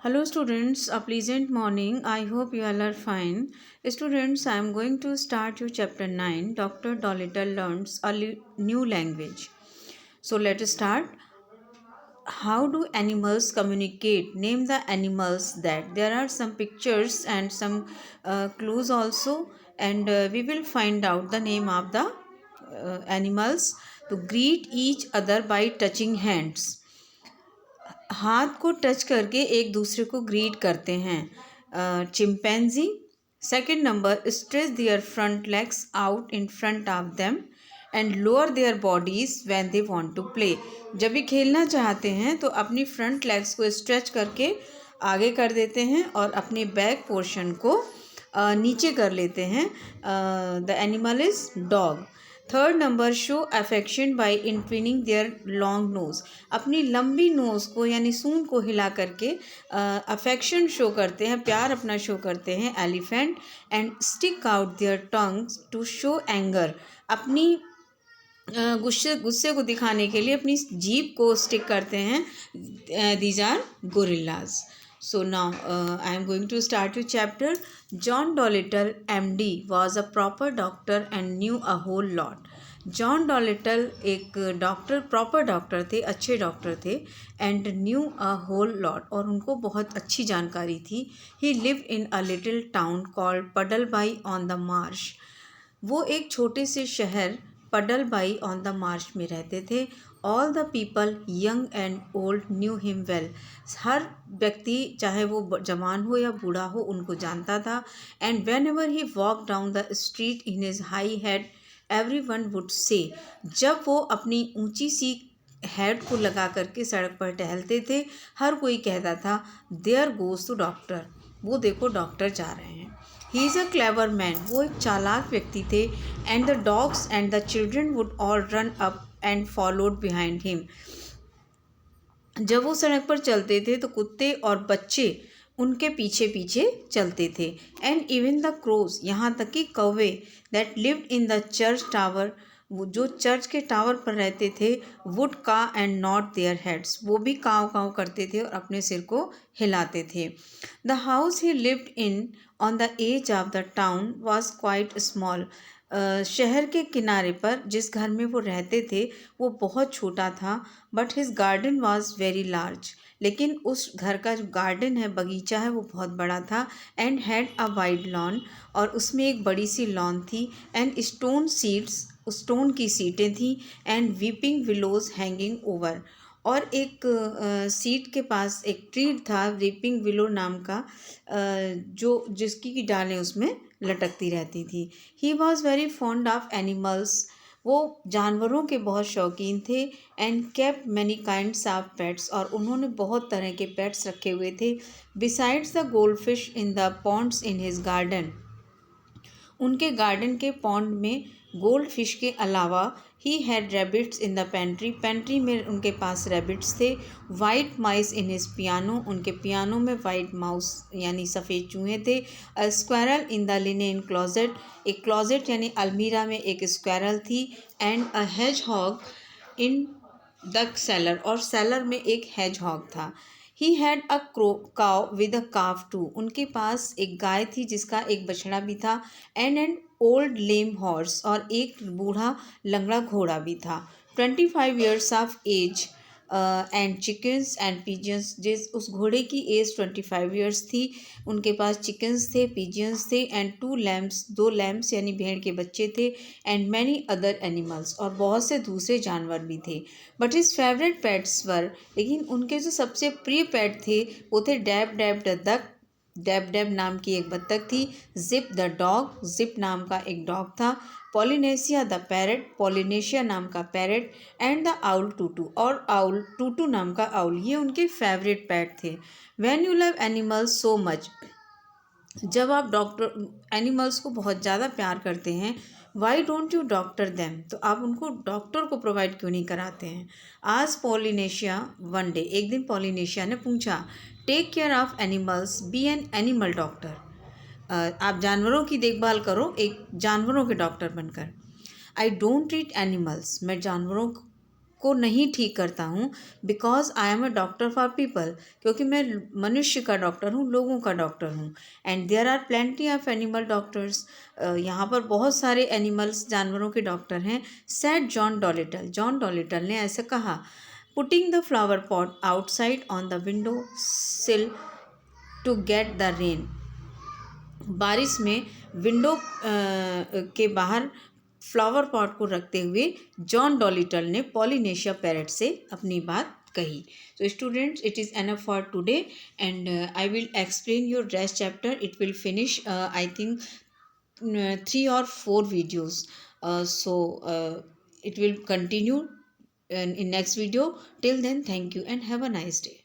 Hello students, a pleasant morning. I hope you all are fine. Students, I am going to start you chapter 9. Dr. Dolittle learns a new language. So let us start. How do animals communicate? Name the animals that. There are some pictures and some clues also, and we will find out the name of the animals. To greet each other by touching hands. हाथ को touch करके एक दूसरे को greet करते हैं chimpanzee. Second number, stretch their front legs out in front of them and lower their bodies when they want to play. जब भी खेलना चाहते हैं तो अपनी फ्रंट लेग्स को स्ट्रेच करके आगे कर देते हैं और अपने बैक पोर्शन को नीचे कर लेते हैं. The animal is dog. Third number, show affection by entwining their long nose. अपनी लंबी नोज़ को यानी सूंड को हिला करके अफेक्शन शो करते हैं, प्यार अपना शो करते हैं elephant. And stick out their tongues to show anger. अपनी गुस्से को दिखाने के लिए अपनी जीभ को स्टिक करते हैं. These are gorillas. So now I am going to start your chapter. John Dolittle MD was a proper doctor and knew a whole lot. John Dolittle एक डॉक्टर, प्रॉपर डॉक्टर थे, अच्छे डॉक्टर थे. And knew a whole lot, और उनको बहुत अच्छी जानकारी थी. He live in a little town called Puddleby on the marsh. वो एक छोटे से शहर पडलबाई ऑन द मार्श में रहते थे. All the people young and old knew him well. हर व्यक्ति चाहे वो जवान हो या बूढ़ा हो उनको जानता था. And when ever he walk down the street in his high head every one would say. जब वो अपनी ऊंची सी हेड को लगा करके सड़क पर टहलते थे, हर कोई कहता था देयर गोज टू डॉक्टर. वो देखो डॉक्टर जा रहे हैं. He is a clever man. वो एक चालाक व्यक्ति थे. And the dogs and the children would all run up and followed behind him. जब वो सड़क पर चलते थे तो कुत्ते और बच्चे उनके पीछे पीछे चलते थे. एंड इवन द क्रोज, यहाँ तक कि कौवे, that lived in the church tower, वो जो चर्च के टावर पर रहते थे, वुड का एंड नॉट देयर हेड्स. वो भी काव काव करते थे और अपने सिर को हिलाते थे. The house he lived in on the edge of the town was quite small. शहर के किनारे पर जिस घर में वो रहते थे वो बहुत छोटा था. But his garden was very large. लेकिन उस घर का जो गार्डन है, बगीचा है, वो बहुत बड़ा था. And had a wide lawn, और उसमें एक बड़ी सी लॉन थी. एंड स्टोन सीट्स, स्टोन की सीटें थी. And weeping willows hanging over, और एक सीट के पास एक ट्री था, वीपिंग विलो नाम का, जो जिसकी की डालें उसमें लटकती रहती थी. He was very fond of animals. वो जानवरों के बहुत शौकीन थे. And kept many kinds of pets, और उन्होंने बहुत तरह के पेट्स रखे हुए थे. Besides the gold fish in the ponds in his garden. उनके गार्डन के पॉन्ड में गोल्ड फिश के अलावा he had rabbits in the pantry. Pantry में उनके पास रैबिट्स थे. White mice in his piano. उनके पियानो में वाइट माउस यानी सफ़ेद चूहे थे. A squirrel in the linen closet. एक क्लोजेट यानी अलमीरा में एक स्क्वायरल थी. And a hedgehog in the cellar, और सेलर में एक हेज हॉग था. ही हैड अ काव विद अ काफ टू. उनके पास एक गाय थी जिसका एक बछड़ा भी था. एंड ओल्ड लेम हॉर्स, और एक बूढ़ा लंगड़ा घोड़ा भी था. 25 years of age and chickens and pigeons. जिस उस घोड़े की एज 25 ईयर्स थी. उनके पास चिकन्स थे, पिजियंस थे. एंड 2 लैम्स, 2 लैम्स यानी भेड़ के बच्चे थे. एंड मैनी अदर एनिमल्स, और बहुत से दूसरे जानवर भी थे. बट हिज फेवरेट पेट्स वर, लेकिन उनके जो सबसे प्रिय पेट थे वो थे dab dab the duck. Dab dab नाम की एक बत्तख थी. जिप द डॉग, जिप नाम का एक डॉग था. पॉलिनेशिया द पैरट, पॉलिनेशिया नाम का पैरट. एंड द आउल टूटू, और आउल टूटू नाम का आउल. ये उनके फेवरेट पेट थे. When you love animals so much, जब आप एनिमल्स को बहुत ज़्यादा प्यार करते हैं, why don't you doctor them, तो आप उनको डॉक्टर को प्रोवाइड क्यों नहीं कराते हैं. आज पॉलिनेशिया वन डे, एक दिन पॉलिनेशिया ने पूछा, take care of animals, be an animal doctor. आप जानवरों की देखभाल करो एक जानवरों के डॉक्टर बनकर. आई डोंट ट्रीट एनिमल्स, मैं जानवरों को नहीं ठीक करता हूँ, because I am a doctor for people, क्योंकि मैं मनुष्य का डॉक्टर हूँ, लोगों का डॉक्टर हूँ। And there are plenty of animal doctors, यहाँ पर बहुत सारे एनिमल्स, जानवरों के डॉक्टर हैं। Said John Dolittle, John Dolittle ने ऐसे कहा। Putting the flower pot outside on the window sill to get the rain, बारिश में विंडो के बाहर फ्लावर पॉट को रखते हुए जॉन डॉलिटल ने पॉलिनेशिया पैरेट से अपनी बात कही। So students, it is enough for today, and I will explain your rest chapter. It will finish, I think, 3 or 4 videos. It will continue in next video. Till then, thank you and have a nice day.